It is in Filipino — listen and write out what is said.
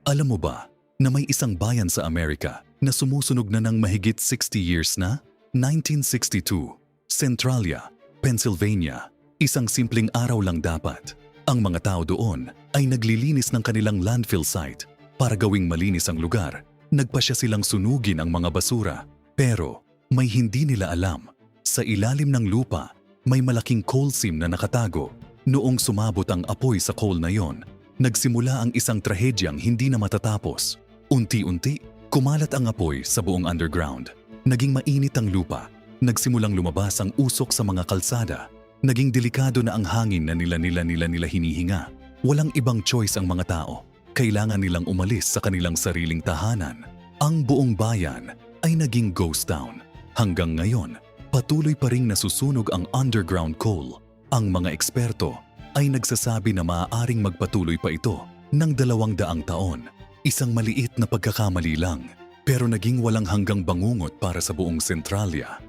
Alam mo ba na may isang bayan sa Amerika na sumusunog na ng mahigit 60 years na? 1962, Centralia, Pennsylvania. Isang simpleng araw lang dapat. Ang mga tao doon ay naglilinis ng kanilang landfill site. Para gawing malinis ang lugar, nagpasya silang sunugin ang mga basura. Pero may hindi nila alam. Sa ilalim ng lupa, may malaking coal seam na nakatago. Noong sumabot ang apoy sa coal na yon, nagsimula ang isang trahedyang hindi na matatapos. Unti-unti, kumalat ang apoy sa buong underground. Naging mainit ang lupa. Nagsimulang lumabas ang usok sa mga kalsada. Naging delikado na ang hangin na nila hinihinga. Walang ibang choice ang mga tao. Kailangan nilang umalis sa kanilang sariling tahanan. Ang buong bayan ay naging ghost town. Hanggang ngayon, patuloy pa ring nasusunog ang underground coal. Ang mga eksperto ay nagsasabi na maaaring magpatuloy pa ito ng 200 taon. Isang maliit na pagkakamali lang, pero naging walang hanggang bangungot para sa buong Centralia.